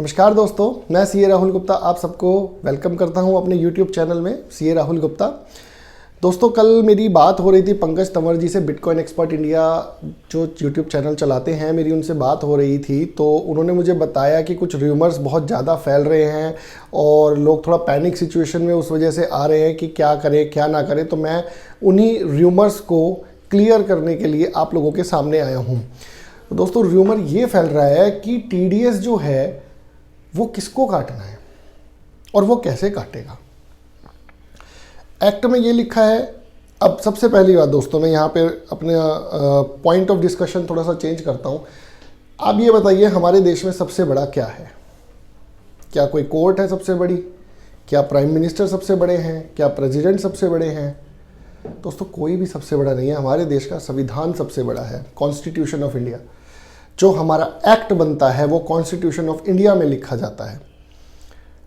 नमस्कार दोस्तों, मैं सीए राहुल गुप्ता आप सबको वेलकम करता हूं अपने YouTube चैनल में सीए राहुल गुप्ता। दोस्तों, कल मेरी बात हो रही थी पंकज तंवर जी से, बिटकॉइन एक्सपर्ट इंडिया जो YouTube चैनल चलाते हैं, मेरी उनसे बात हो रही थी। तो उन्होंने मुझे बताया कि कुछ र्यूमर्स बहुत ज़्यादा फैल रहे हैं और लोग थोड़ा पैनिक सिचुएशन में उस वजह से आ रहे हैं कि क्या करें क्या ना करें। तो मैं उन्हीं र्यूमर्स को क्लियर करने के लिए आप लोगों के सामने आया हूँ। तो दोस्तों, र्यूमर ये फैल रहा है कि TDS जो है वो किसको काटना है और वो कैसे काटेगा। एक्ट में ये लिखा है। अब सबसे पहली बात दोस्तों, मैं यहाँ पे अपने पॉइंट ऑफ डिस्कशन थोड़ा सा चेंज करता हूँ। आप ये बताइए, हमारे देश में सबसे बड़ा क्या है? क्या कोई कोर्ट है सबसे बड़ी? क्या प्राइम मिनिस्टर सबसे बड़े हैं? क्या प्रेसिडेंट सबसे बड़े हैं? दोस्तों, कोई भी सबसे बड़ा नहीं है। हमारे देश का संविधान सबसे बड़ा है, कॉन्स्टिट्यूशन ऑफ इंडिया। जो हमारा एक्ट बनता है वो कॉन्स्टिट्यूशन ऑफ इंडिया में लिखा जाता है।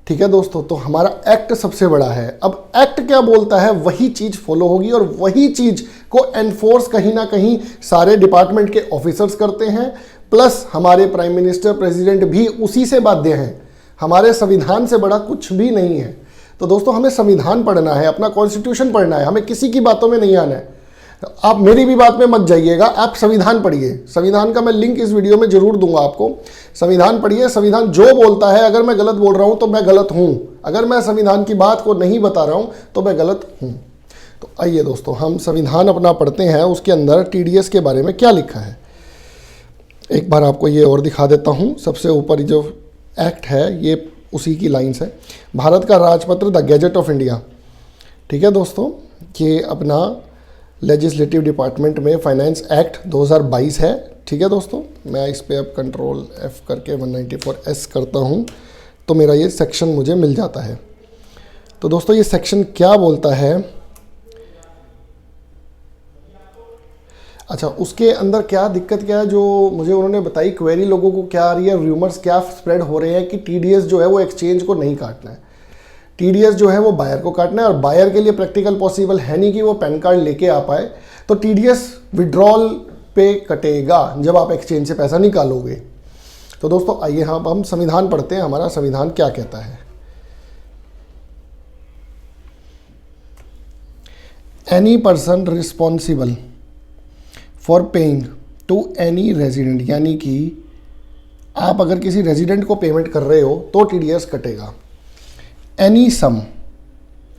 ठीक है दोस्तों, तो हमारा एक्ट सबसे बड़ा है। अब एक्ट क्या बोलता है वही चीज फॉलो होगी और वही चीज को एनफोर्स कहीं ना कहीं सारे डिपार्टमेंट के ऑफिसर्स करते हैं, प्लस हमारे प्राइम मिनिस्टर प्रेसिडेंट भी उसी से बाध्य हैं। हमारे संविधान से बड़ा कुछ भी नहीं है। तो दोस्तों, हमें संविधान पढ़ना है, अपना कॉन्स्टिट्यूशन पढ़ना है, हमें किसी की बातों में नहीं आना है। आप मेरी भी बात में मत जाइएगा, आप संविधान पढ़िए। संविधान का मैं लिंक इस वीडियो में जरूर दूंगा आपको। संविधान पढ़िए, संविधान जो बोलता है। अगर मैं गलत बोल रहा हूं तो मैं गलत हूं, अगर मैं संविधान की बात को नहीं बता रहा हूं तो मैं गलत हूं। तो आइए दोस्तों, हम संविधान अपना पढ़ते हैं, उसके अंदर TDS के बारे में क्या लिखा है एक बार आपको ये और दिखा देता हूं। सबसे ऊपर जो एक्ट है ये उसी की लाइन्स है। भारत का राजपत्र, द गैजेट ऑफ इंडिया। ठीक है दोस्तों, ये अपना लेजिस्लेटिव डिपार्टमेंट में फाइनेंस एक्ट 2022 है। ठीक है दोस्तों, मैं इस पे अब कंट्रोल F करके 194S करता हूँ तो मेरा ये सेक्शन मुझे मिल जाता है। तो दोस्तों, ये सेक्शन क्या बोलता है? अच्छा, उसके अंदर क्या दिक्कत क्या है जो मुझे उन्होंने बताई, क्वेरी लोगों को क्या आ रही है, र्यूमर्स क्या स्प्रेड हो रहे हैं कि TDS जो है वो एक्सचेंज को नहीं काटना है। TDS जो है वो बायर को काटना है और बायर के लिए प्रैक्टिकल पॉसिबल है नहीं कि वो पैन कार्ड लेके आ पाए। तो TDS विड्रॉल पे कटेगा जब आप एक्सचेंज से पैसा निकालोगे। तो दोस्तों आइए हम संविधान पढ़ते हैं। हमारा संविधान क्या कहता है? Any person responsible for paying to any resident, यानी कि आप अगर किसी रेजिडेंट को पेमेंट कर रहे हो तो TDS कटेगा। एनी सम,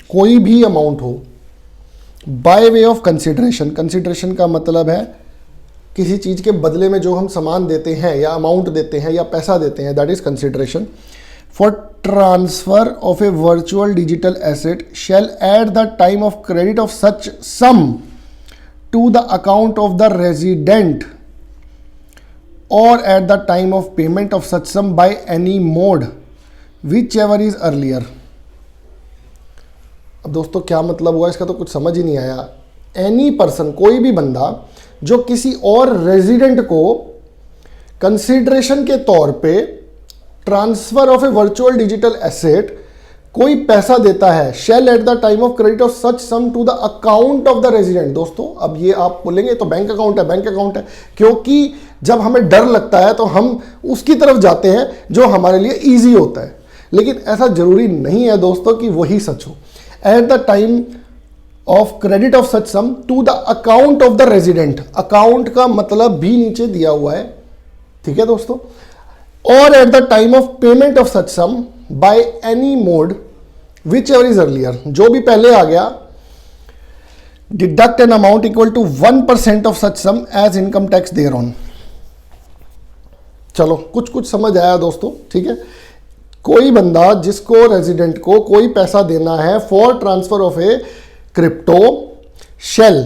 कोई भी अमाउंट हो, by way of consideration. Consideration का मतलब है किसी चीज़ के बदले में जो हम सामान देते हैं या अमाउंट देते हैं या पैसा देते हैं, that is consideration. For transfer of a virtual digital asset shall at the time of credit of such sum to the account of the resident और at the time of payment of such sum by any mode whichever is earlier. अब दोस्तों, क्या मतलब हुआ इसका? तो कुछ समझ ही नहीं आया। एनी पर्सन, कोई भी बंदा जो किसी और रेजिडेंट को कंसिडरेशन के तौर पे transfer of a virtual digital asset कोई पैसा देता है, shall at the time of credit of such sum to the account of the resident. दोस्तों, अब ये आप बोलेंगे तो बैंक अकाउंट है, बैंक अकाउंट है, क्योंकि जब हमें डर लगता है तो हम उसकी तरफ जाते हैं जो हमारे लिए ईजी होता है। लेकिन ऐसा जरूरी नहीं है दोस्तों कि वही सच हो। At the time of credit of such sum to the account of the resident, account का मतलब भी नीचे दिया हुआ है। ठीक है दोस्तों, और at the time of payment of such sum by any mode whichever is earlier, जो भी पहले आ गया, deduct an amount equal to 1% of such sum as income tax thereon. चलो, कुछ समझ आया दोस्तों? ठीक है, कोई बंदा जिसको रेजिडेंट को कोई पैसा देना है for transfer of a crypto shall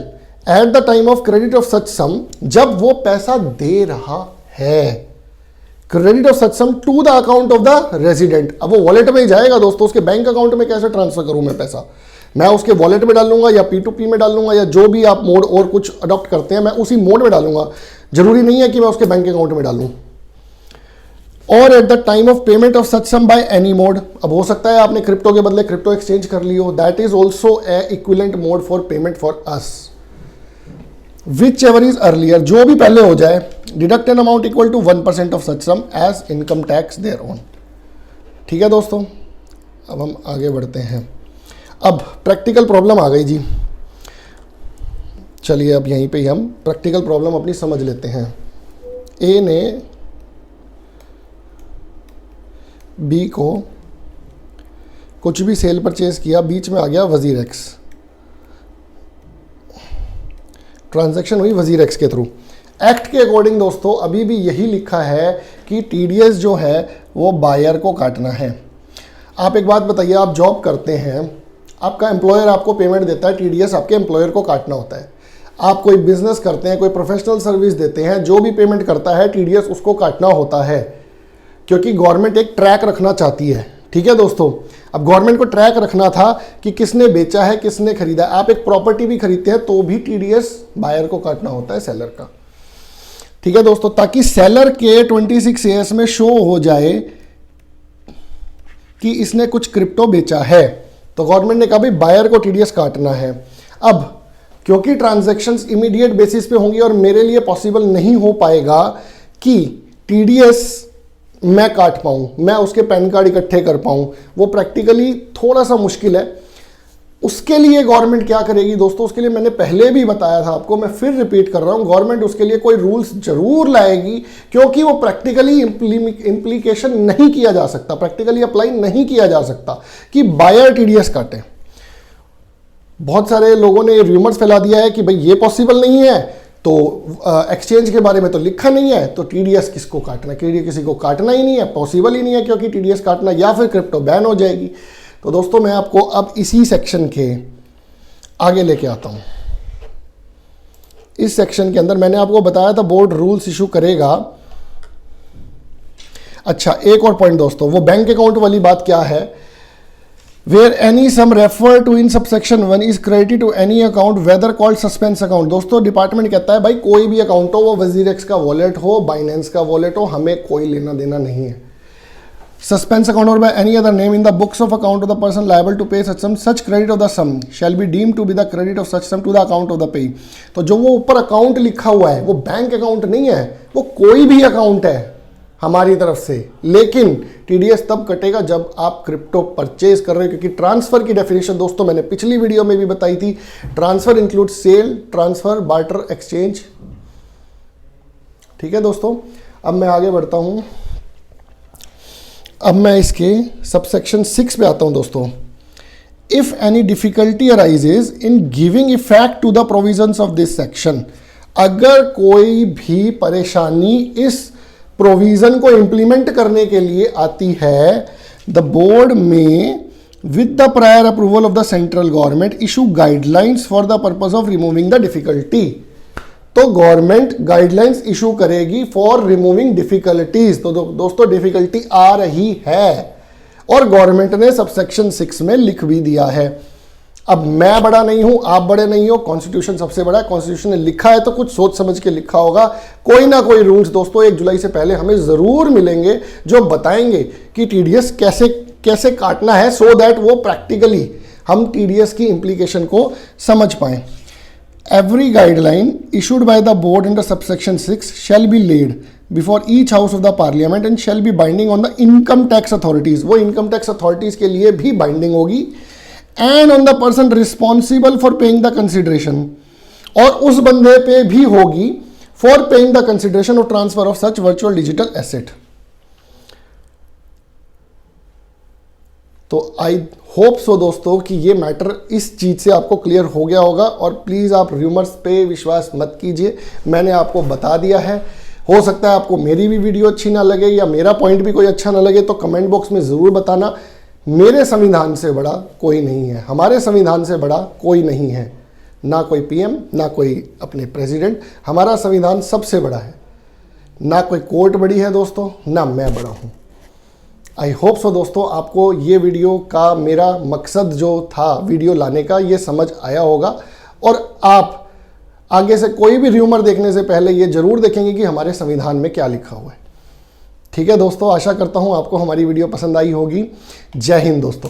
at the time of credit of such sum, जब वो पैसा दे रहा है, credit of such sum to the account of the resident. अब वो वॉलेट में ही जाएगा दोस्तों, उसके बैंक अकाउंट में कैसे ट्रांसफर करूं मैं पैसा? मैं उसके वॉलेट में डालूंगा या P2P में डालूंगा या जो भी आप मोड और कुछ अडॉप्ट करते हैं, मैं उसी मोड में डालूंगा। जरूरी नहीं है कि मैं उसके बैंक अकाउंट में डालूं। और at the time of payment of such sum by any mode, अब हो सकता है आपने क्रिप्टो के बदले क्रिप्टो एक्सचेंज कर लियो, that is also a equivalent mode for payment for us. Whichever is earlier, जो भी पहले हो जाए, deduct an amount equal to 1% of such sum as income tax thereon. ठीक है दोस्तों, अब हम आगे बढ़ते हैं। अब प्रैक्टिकल प्रॉब्लम आ गई जी। चलिए अब यहीं पे ही हम प्रैक्टिकल प्रॉब्लम अपनी समझ लेते हैं। ए ने बी को कुछ भी सेल परचेज किया, बीच में आ गया वजीर एक्स, ट्रांजैक्शन हुई वजीर एक्स के थ्रू। एक्ट के अकॉर्डिंग दोस्तों अभी भी यही लिखा है कि टीडीएस जो है वो बायर को काटना है। आप एक बात बताइए, आप जॉब करते हैं, आपका एम्प्लॉयर आपको पेमेंट देता है, टीडीएस आपके एम्प्लॉयर को काटना होता है। आप कोई बिजनेस करते हैं, कोई प्रोफेशनल सर्विस देते हैं, जो भी पेमेंट करता है टीडीएस उसको काटना होता है, क्योंकि गवर्नमेंट एक ट्रैक रखना चाहती है। ठीक है दोस्तों, अब गवर्नमेंट को ट्रैक रखना था कि किसने बेचा है, किसने खरीदा है। आप एक प्रॉपर्टी भी खरीदते हैं तो भी टीडीएस बायर को काटना होता है, सेलर का। ठीक है दोस्तों, ताकि सेलर के 26A में शो हो जाए कि इसने कुछ क्रिप्टो बेचा है, तो गवर्नमेंट ने कहा भाई बायर को टीडीएस काटना है। अब क्योंकि ट्रांजैक्शंस इमीडिएट बेसिस पे होंगी और मेरे लिए पॉसिबल नहीं हो पाएगा कि टीडीएस मैं काट पाऊँ, मैं उसके पैन कार्ड इकट्ठे कर पाऊँ, वो प्रैक्टिकली थोड़ा सा मुश्किल है। उसके लिए गवर्नमेंट क्या करेगी दोस्तों, उसके लिए मैंने पहले भी बताया था आपको, मैं फिर रिपीट कर रहा हूँ, गवर्नमेंट उसके लिए कोई रूल्स जरूर लाएगी, क्योंकि वो प्रैक्टिकली इम्प्लीकेशन नहीं किया जा सकता, प्रैक्टिकली अप्लाई नहीं किया जा सकता कि बायर टीडीएस काटे। बहुत सारे लोगों ने रूमर्स फैला दिया है कि भाई ये पॉसिबल नहीं है, तो एक्सचेंज के बारे में तो लिखा नहीं है, तो टीडीएस किसको काटना, किसी को काटना ही नहीं है, पॉसिबल ही नहीं है, क्योंकि टीडीएस काटना या फिर क्रिप्टो बैन हो जाएगी। तो दोस्तों मैं आपको अब इसी सेक्शन के आगे लेके आता हूं। इस सेक्शन के अंदर मैंने आपको बताया था बोर्ड रूल्स इशू करेगा। अच्छा, एक और पॉइंट दोस्तों, वो बैंक अकाउंट वाली बात क्या है, where any sum refer to in subsection 1 is credited to any account whether called suspense account. दोस्तों डिपार्टमेंट कहता है भाई कोई भी अकाउंट हो, वो वजीर एक्स का वॉलेट हो, बाइनेंस का वॉलेट हो, हमें कोई लेना देना नहीं है। Suspense account or by any other name in the books of account of the person liable to pay such sum, such credit of the sum shall be deemed to be the credit of such sum to the account of the payee। तो जो वो ऊपर account लिखा हुआ है वो bank account नहीं है, वो कोई भी अकाउंट है हमारी तरफ से, लेकिन टीडीएस तब कटेगा जब आप क्रिप्टो परचेज कर रहे हो, क्योंकि ट्रांसफर की डेफिनेशन दोस्तों मैंने पिछली वीडियो में भी बताई थी। Transfer include sale, transfer, barter, exchange. ठीक है दोस्तों, अब मैं आगे बढ़ता हूं। अब मैं इसके सबसेक्शन 6 पे आता हूं दोस्तों। If any difficulty arises in giving effect to the provisions of this section, अगर कोई भी परेशानी इस प्रोविजन को इंप्लीमेंट करने के लिए आती है, द बोर्ड में with the prior approval of the central government issue guidelines for the purpose of removing the difficulty. तो गवर्नमेंट गाइडलाइंस इशू करेगी फॉर रिमूविंग डिफिकल्टीज। तो दोस्तों डिफिकल्टी आ रही है और गवर्नमेंट ने सबसेक्शन 6 में लिख भी दिया है। अब मैं बड़ा नहीं हूं, आप बड़े नहीं हो, कॉन्स्टिट्यूशन सबसे बड़ा है, कॉन्स्टिट्यूशन ने लिखा है तो कुछ सोच समझ के लिखा होगा। कोई ना कोई रूल्स दोस्तों 1 जुलाई से पहले हमें जरूर मिलेंगे जो बताएंगे कि टीडीएस कैसे कैसे काटना है, सो दैट वो प्रैक्टिकली हम टीडीएस की इंप्लीकेशन को समझ पाएं। Every guideline issued by the board under subsection 6 shall be laid before each house of the parliament and shall be binding on the income tax authorities। वो income tax authorities के लिए भी binding होगी, and on the person responsible for paying the consideration, और उस बंदे पे भी होगी for paying the consideration or transfer of such virtual digital asset। तो आई होप सो दोस्तों कि ये मैटर इस चीज़ से आपको क्लियर हो गया होगा। और प्लीज़ आप रूमर्स पे विश्वास मत कीजिए, मैंने आपको बता दिया है। हो सकता है आपको मेरी भी वीडियो अच्छी ना लगे या मेरा पॉइंट भी कोई अच्छा ना लगे, तो कमेंट बॉक्स में ज़रूर बताना। मेरे संविधान से बड़ा कोई नहीं है, हमारे संविधान से बड़ा कोई नहीं है, ना कोई पीएम, ना कोई अपने प्रेसिडेंट। हमारा संविधान सबसे बड़ा है, ना कोई कोर्ट बड़ी है दोस्तों, ना मैं बड़ा हूँ। आई होप सो दोस्तों आपको ये वीडियो का मेरा मकसद जो था वीडियो लाने का ये समझ आया होगा, और आप आगे से कोई भी र्यूमर देखने से पहले ये जरूर देखेंगे कि हमारे संविधान में क्या लिखा हुआ है। ठीक है दोस्तों, आशा करता हूँ आपको हमारी वीडियो पसंद आई होगी। जय हिंद दोस्तों।